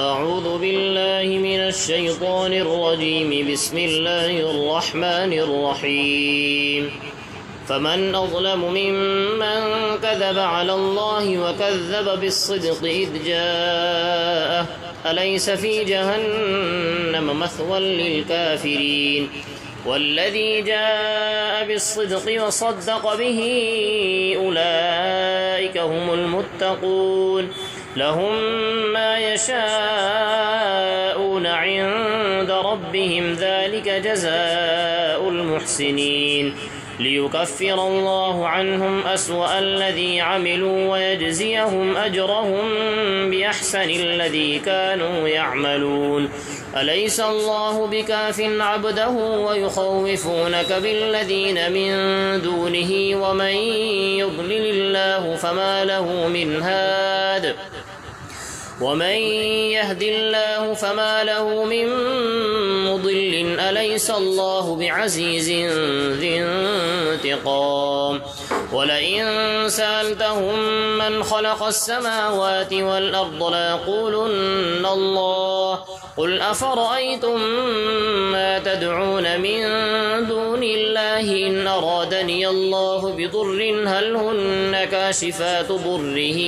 أعوذ بالله من الشيطان الرجيم. بسم الله الرحمن الرحيم. فمن أظلم ممن كذب على الله وكذب بالصدق إذ جاءه أليس في جهنم مثوى للكافرين والذي جاء بالصدق وصدق به أولئك هم المتقون لهم ما يشاءون عند ربهم ذلك جزاء المحسنين ليكفر الله عنهم أسوأ الذي عملوا ويجزيهم أجرهم بأحسن الذي كانوا يعملون. أليس الله بكاف عبده ويخوفونك بالذين من دونه ومن يضلل الله فما له من هاد ومن يهد الله فما له من مضل. أليس الله بعزيز ذي انتقام. ولئن سألتهم من خلق السماوات والأرض ليقولن الله قل أفرأيتم ما تدعون من دون الله إن أرادني الله بضر هل هن كاشفات ضره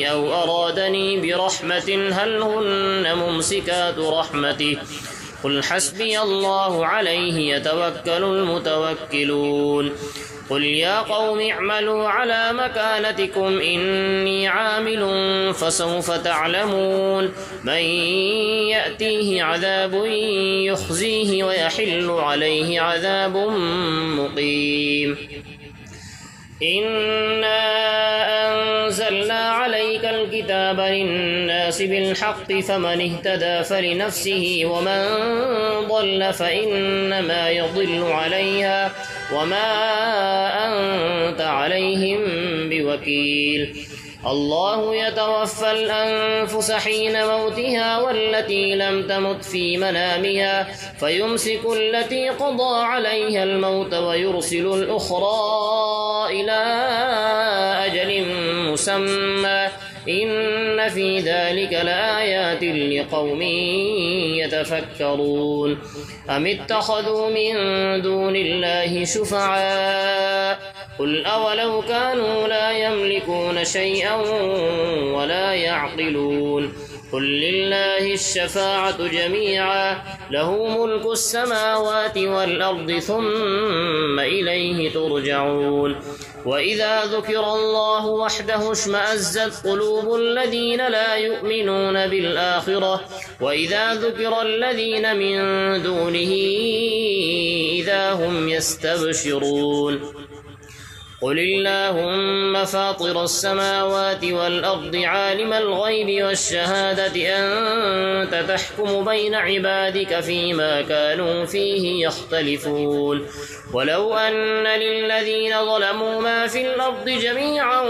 أو أرادني برحمة هل هن ممسكات رحمته قل حسبي الله عليه يتوكل المتوكلون. قل يا قوم اعملوا على مكانتكم إني عامل فسوف تعلمون من يأتيه عذاب يخزيه ويحل عليه عذاب مقيم. إنا أنزلنا عليك الكتاب للناس بالحق فمن اهتدى فلنفسه ومن ضل فإنما يضل عليها وما أنت عليهم بوكيل. الله يتوفى الأنفس حين موتها والتي لم تمت في منامها فيمسك التي قضى عليها الموت ويرسل الأخرى إلى أجل مسمى إن في ذلك لآيات لقوم يتفكرون. أم اتخذوا من دون الله شفعاء قل أولو كانوا لا يملكون شيئا ولا يعقلون. قل لله الشفاعة جميعا له ملك السماوات والأرض ثم إليه ترجعون. وإذا ذكر الله وحده اشمأزت قلوب الذين لا يؤمنون بالآخرة وإذا ذكر الذين من دونه إذا هم يستبشرون. قل اللهم فاطر السماوات والأرض عالم الغيب والشهادة أنت تحكم بين عبادك فيما كانوا فيه يختلفون. ولو أن للذين ظلموا ما في الأرض جميعا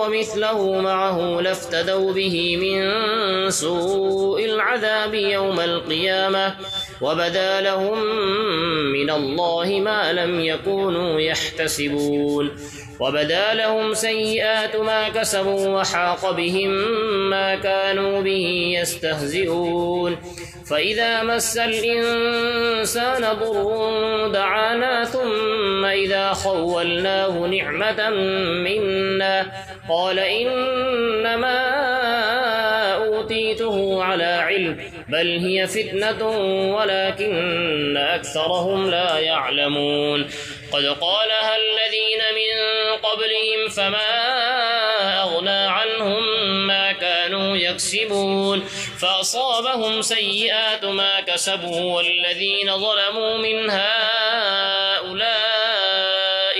ومثله معه لافتدوا به من سوء العذاب يوم القيامة وبدا لهم من الله ما لم يكونوا يحتسبون. وبدا لهم سيئات ما كسبوا وحاق بهم ما كانوا به يستهزئون. فإذا مس الإنسان ضر دعانا ثم إذا خولناه نعمة منا قال إنما أوتيته على علم بل هي فتنة ولكن أكثرهم لا يعلمون. قد قالها الذين من قبلهم فما أغنى عنهم ما كانوا يكسبون فأصابهم سيئات ما كسبوا والذين ظلموا من هؤلاء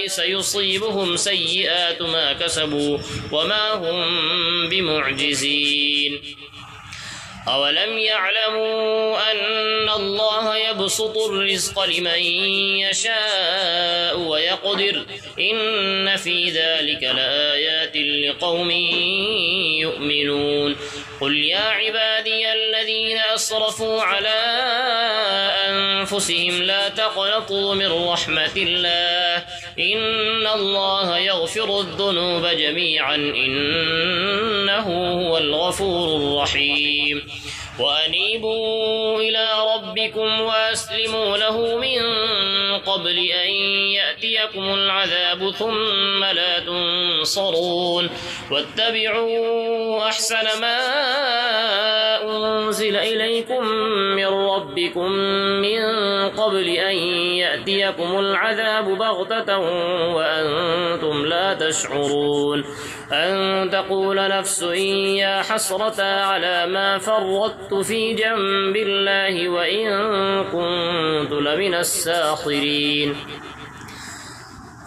سيصيبهم سيئات ما كسبوا وما هم بمعجزين. أولم يعلموا أن الله يبسط الرزق لمن يشاء ويقدر إن في ذلك لآيات لقوم يؤمنون. قل يا عبادي الذين أسرفوا على أنفسهم لا تقنطوا من رحمة الله إن الله يغفر الذنوب جميعا إنه هو الغفور الرحيم. وأنيبوا إلى ربكم وأسلموا له من قبل أن يأتيكم العذاب ثم لا تنصرون واتبعوا أحسن ما أنزل إليكم من ربكم من قبل أن يأتيكم العذاب بغتة وأنتم لا تشعرون أن تقول نفس يا حسرة على ما فرطت في جنب الله وإن كنت لمن الساخرين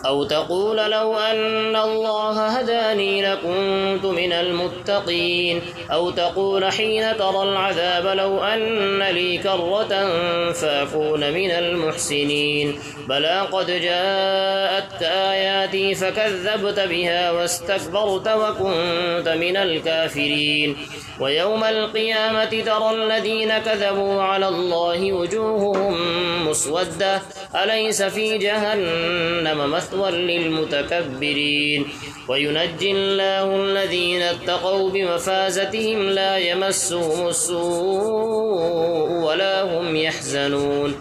أو تقول لو أن الله هداني لكنت من المتقين أو تقول حين ترى العذاب لو أن لي كرة فأكون من المحسنين بلى قد جاءتك آياتي فكذبت بها واستكبرت وكنت من الكافرين ويوم القيامة ترى الذين كذبوا على الله وجوههم مسودة أليس في جهنم مثوى للمتكبرين وينجي الله الذين اتقوا بمفازتهم لا يمسهم السوء ولا هم يحزنون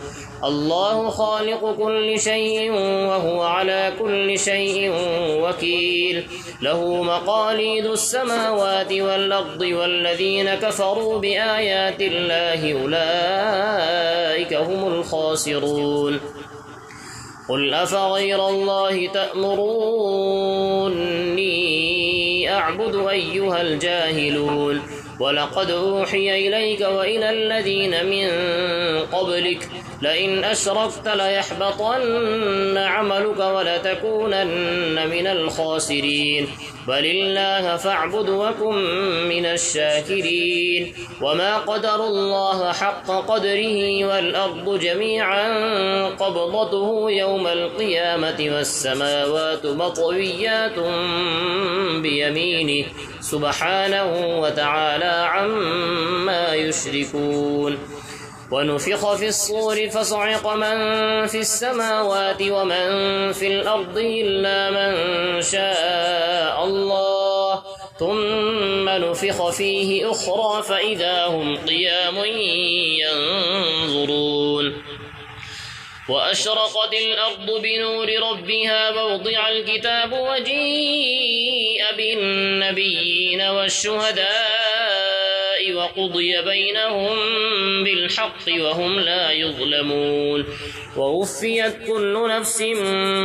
الله خالق كل شيء وهو على كل شيء وكيل له مقاليد السماوات والأرض والذين كفروا بآيات الله أولئك هم الخاسرون قل أفغير الله تأمروني أعبد أيها الجاهلون ولقد أوحي إليك وإلى الذين من قبلك لئن أشركت ليحبطن عملك ولتكونن من الخاسرين بل الله فاعبد وكن من الشاكرين وما قدروا الله حق قدره والأرض جميعا قبضته يوم القيامة والسماوات مطويات بيمينه سبحانه وتعالى عما يشركون ونفخ في الصور فصعق من في السماوات ومن في الأرض إلا من شاء الله ثم نفخ فيه أخرى فإذا هم قيام ينظرون وأشرقت الأرض بنور ربها ووضع الكتاب وجيء بالنبيين والشهداء وقضي بينهم بالحق وهم لا يظلمون ووفيت كل نفس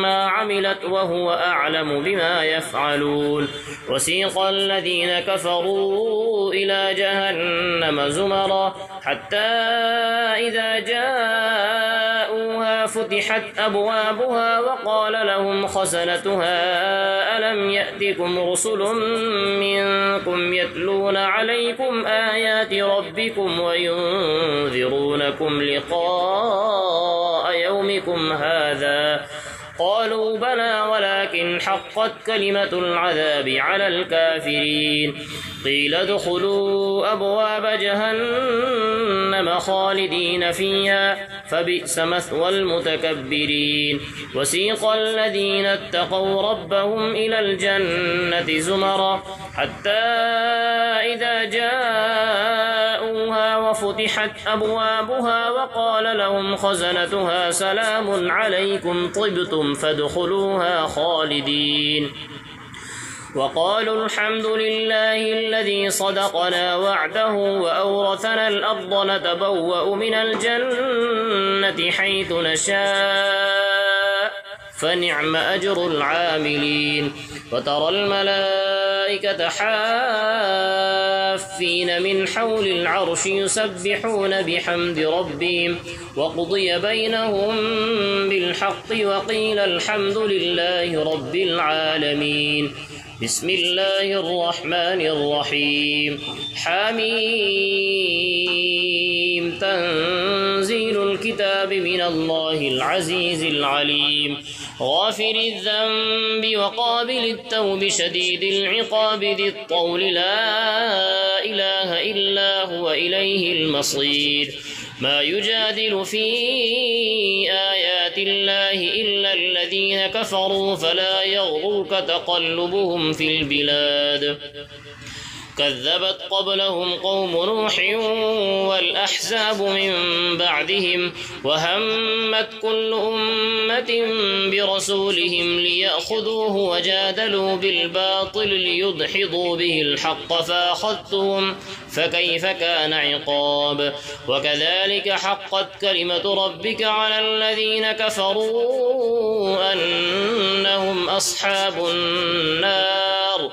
ما عملت وهو أعلم بما يفعلون وسيق الذين كفروا إلى جهنم زمرا حتى إذا جاءوها فتحت أبوابها وقال لهم خزنتها ألم يأتكم رسل منكم يتلون عليكم آيات ربكم وينذرونكم لقاء يومكم هذا قالوا بلى ولكن حقت كلمة العذاب على الكافرين قيل ادخلوا أبواب جهنم خالدين فيها فبئس مثوى المتكبرين وسيق الذين اتقوا ربهم إلى الجنة زمرا حتى إذا جاءوها وفتحت أبوابها وقال لهم خزنتها سلام عليكم طبتم فادخلوها خالدين وقالوا الحمد لله الذي صدقنا وعده وأورثنا الأرض نتبوأ من الجنة حيث نشاء فنعم أجر العاملين وترى الملائكة حافين من حول العرش يسبحون بحمد ربهم وقضي بينهم بالحق وقيل الحمد لله رب العالمين بسم الله الرحمن الرحيم حميم تنزيل الكتاب من الله العزيز العليم غافر الذنب وقابل التوب شديد العقاب ذي الطول لا إله إلا هو إليه المصير ما يجادل في آيات الله إلا الذين كفروا فلا يغرك تقلبهم في البلاد كذبت قبلهم قوم نوح والأحزاب من بعدهم وهمت كل أمة برسولهم ليأخذوه وجادلوا بالباطل ليدحضوا به الحق فأخذتهم فكيف كان عقاب وكذلك حقت كلمة ربك على الذين كفروا أنهم أصحاب النار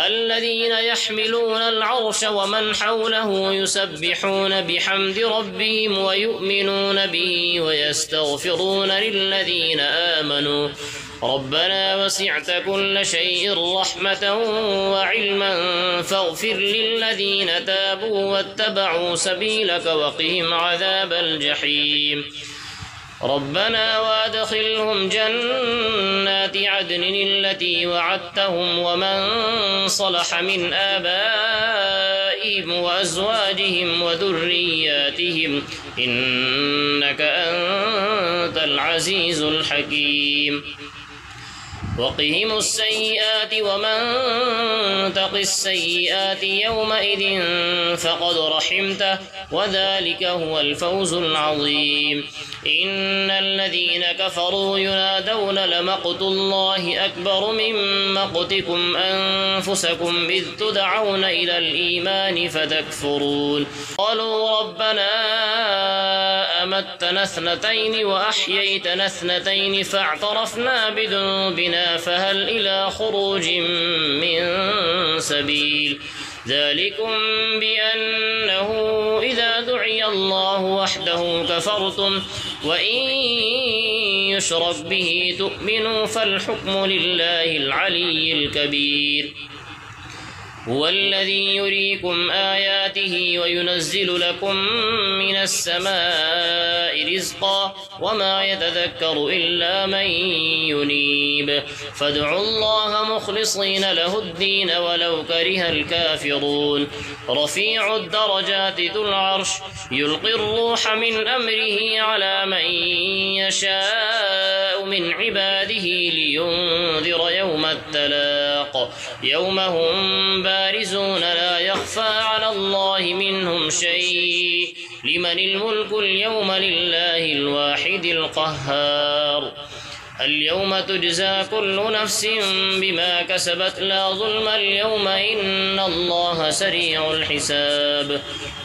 الذين يحملون العرش ومن حوله يسبحون بحمد ربهم ويؤمنون به ويستغفرون للذين آمنوا ربنا وسعت كل شيء رحمة وعلما فاغفر للذين تابوا واتبعوا سبيلك وقهم عذاب الجحيم ربنا وادخلهم جنات عدن التي وعدتهم ومن صلح من آبائهم وأزواجهم وذرياتهم إنك أنت العزيز الحكيم وقهم السيئات ومن تق السيئات يومئذ فقد رحمته وذلك هو الفوز العظيم إن الذين كفروا ينادون لمقت الله أكبر من مقتكم أنفسكم إذ تدعون إلى الإيمان فتكفرون قالوا ربنا أمتنا اثنتين وأحييتنا اثنتين فاعترفنا بذنوبنا فهل إلى خروج من سبيل ذلكم بأنه إذا دعي الله وحده كفرتم وإن يشرك به تؤمنوا فالحكم لله العلي الكبير هو الذي يريكم آياته وينزل لكم من السماء رزقا وما يتذكر إلا من ينيب فادعوا الله مخلصين له الدين ولو كره الكافرون رفيع الدرجات ذو العرش يلقي الروح من أمره على من يشاء من عباده لينذر يوم التلاق يوم هم بارزون لا يخفى على الله منهم شيء لمن الملك اليوم لله الواحد القهار اليوم تجزى كل نفس بما كسبت لا ظلم اليوم إن الله سريع الحساب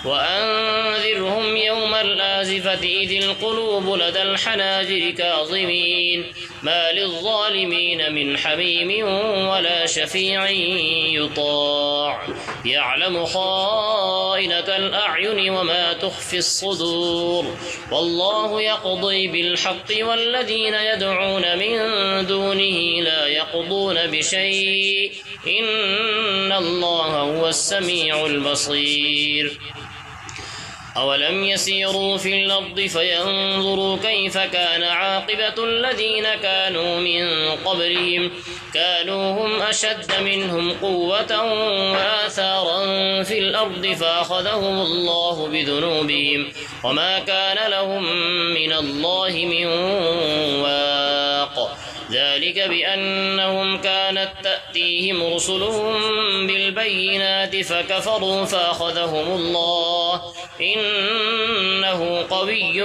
وأنذرهم يوم الآزفة إذ القلوب لدى الحناجر كاظمين ما للظالمين من حميم ولا شفيع يطاع يعلم خائنة الأعين وما تخفي الصدور والله يقضي بالحق والذين يدعون من دونه لا يقضون بشيء إن الله هو السميع البصير أولم يسيروا في الأرض فينظروا كيف كان عاقبة الذين كانوا من قبلهم كانوا هم أشد منهم قوة وآثارا في الأرض فأخذهم الله بذنوبهم وما كان لهم من الله من واق ذلك بأنهم كانت تأتيهم رسلهم بالبينات فكفروا فأخذهم الله إنه قوي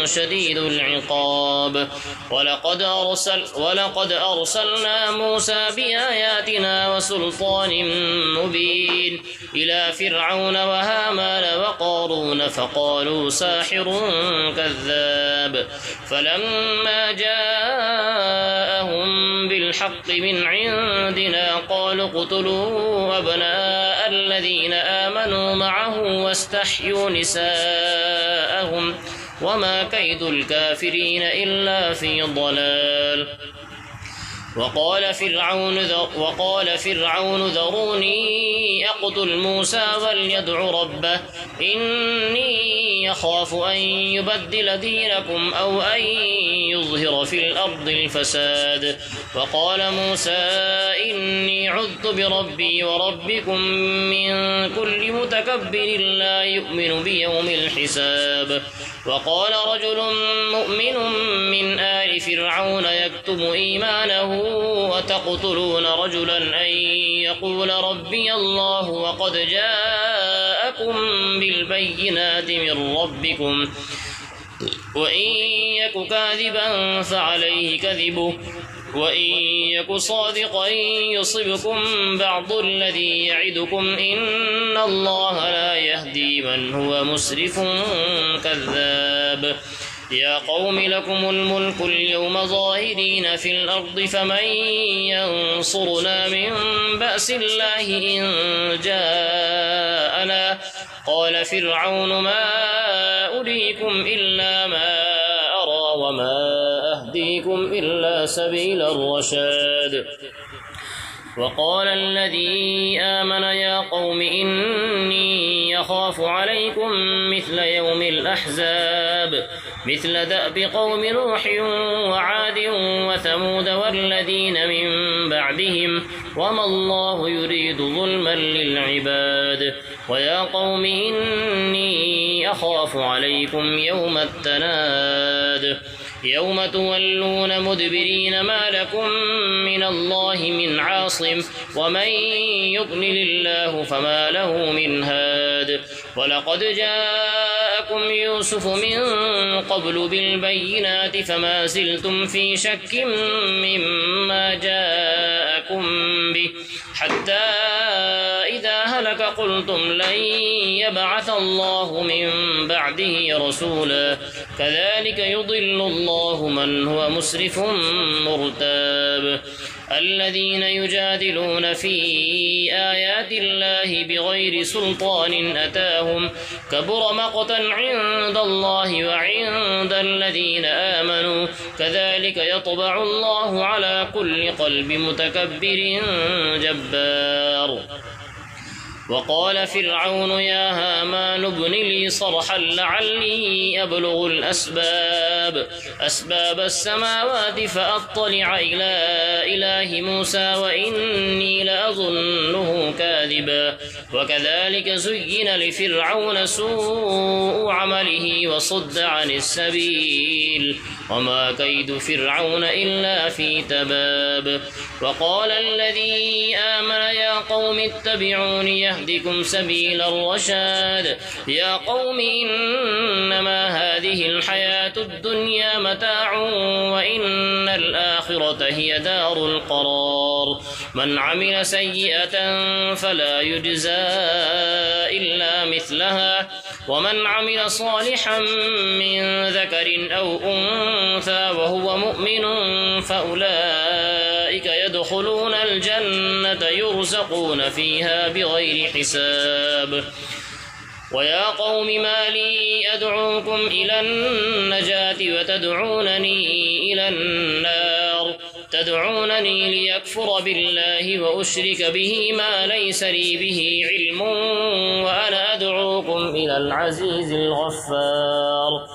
شديد العقاب ولقد أرسلنا موسى بآياتنا وسلطان مبين إلى فرعون وهامان وقارون فقالوا ساحر كذاب فلما جاءهم بالحق من عندنا قالوا اقتلوا أبناء الذين آمنوا معه واستحيوا نساءهم وما كيد الكافرين إلا في ضلال وقال فرعون ذروني أقتل موسى وليدع ربه إني يخاف أن يبدل دينكم أو أن يظهر في الأرض الفساد وقال موسى إني عذت بربي وربكم من كل متكبر لا يؤمن بيوم الحساب وقال رجل مؤمن من آل فرعون يكتم إيمانه وتقتلون رجلا أن يقول ربي الله وقد جاءكم جاءكم بالبينات من ربكم وإن يك كاذبا فعليه كذبه وإن يك صادقا يصبكم بعض الذي يعدكم إن الله لا يهدي من هو مسرف كذاب يا قوم لكم الملك اليوم ظاهرين في الأرض فمن ينصرنا من بأس الله إن جاءنا قال فرعون ما أريكم إلا ما أرى وما أهديكم إلا سبيل الرشاد وقال الذي آمن يا قوم إني يخاف عليكم مثل يوم الأحزاب مثل دأب قوم نوح وعاد وثمود والذين من بعدهم وما الله يريد ظلما للعباد ويا قوم إني أخاف عليكم يوم التناد يوم تولون مدبرين ما لكم من الله من عاصم ومن يضلل الله فما له من هاد ولقد جاءكم يوسف من قبل بالبينات فما زلتم في شك مما جاءكم به حتى إذا هلك قلتم لن يبعث الله من بعده رسولا كذلك يضل الله من هو مسرف مرتاب الذين يجادلون في آيات الله بغير سلطان أتاهم كبر مقتا عند الله وعند الذين آمنوا كذلك يطبع الله على كل قلب متكبر جبار وقال فرعون يا هامان ابن لي صرحا لعلي أبلغ أسباب السماوات فأطلع إلى إله موسى وإني لأظنه كاذبا وكذلك زين لفرعون سوء عمله وصد عن السبيل وما كيد فرعون إلا في تباب وقال الذي آمن يا قوم اتبعون يهدكم سبيل الرشاد يا قوم إنما هذه الحياة الدنيا متاع وإن الآخرة هي دار القرار من عمل سيئة فلا يجزى إلا مثلها ومن عمل صالحا من ذكر أو أنثى وهو مؤمن فأولئك يدخلون الجنة يرزقون فيها بغير حساب ويا قوم ما لي أدعوكم إلى النجاة وتدعونني إلى النار تدعونني ليكفر بالله وأشرك به ما ليس لي به علم وأنا أدعوكم إلى العزيز الغفار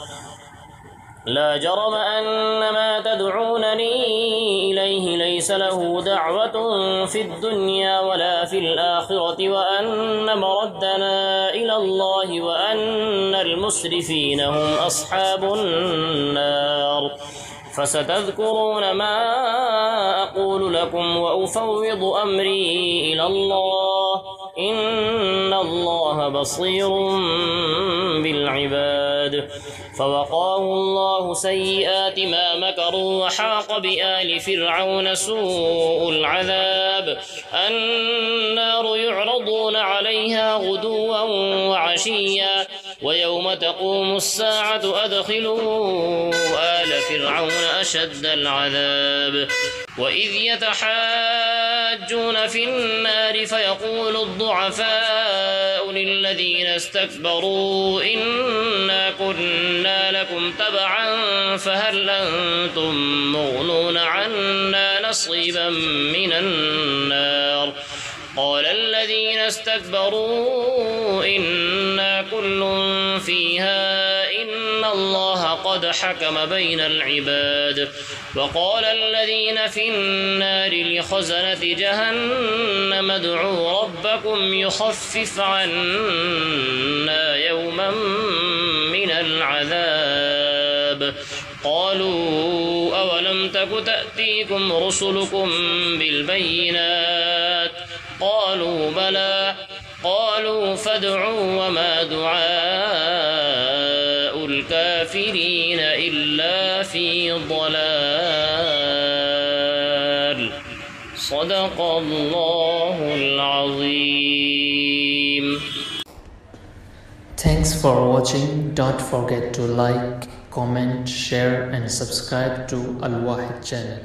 لا جرم أن ما تدعونني إليه ليس له دعوة في الدنيا ولا في الآخرة وأن مردنا إلى الله وأن المسرفين هم أصحاب النار فستذكرون ما أقول لكم وأفوض أمري إلى الله إن الله بصير بالعباد فوقاه الله سيئات ما مكروا وحاق بآل فرعون سوء العذاب النار يعرضون عليها غدوا وعشيا ويوم تقوم الساعة أدخلوا آل فرعون أشد العذاب وإذ يتحاجون في النار فيقول الضعفاء للذين استكبروا إنا كنا لكم تبعا فهل أنتم مغنون عنا نصيبا من النار قال الذين استكبروا إنا كل فيها إن الله قد حكم بين العباد وقال الذين في النار لخزنة جهنم ادعوا ربكم يخفف عنا يوما من العذاب قالوا أولم تك تأتيكم رسلكم بالبينات قالوا بلى قالوا فادعوا وما دعاء الكافرين إلا في ضلال. صدق الله العظيم. Thanks for watching. Don't forget to like, comment, share and subscribe to Al Wahid channel.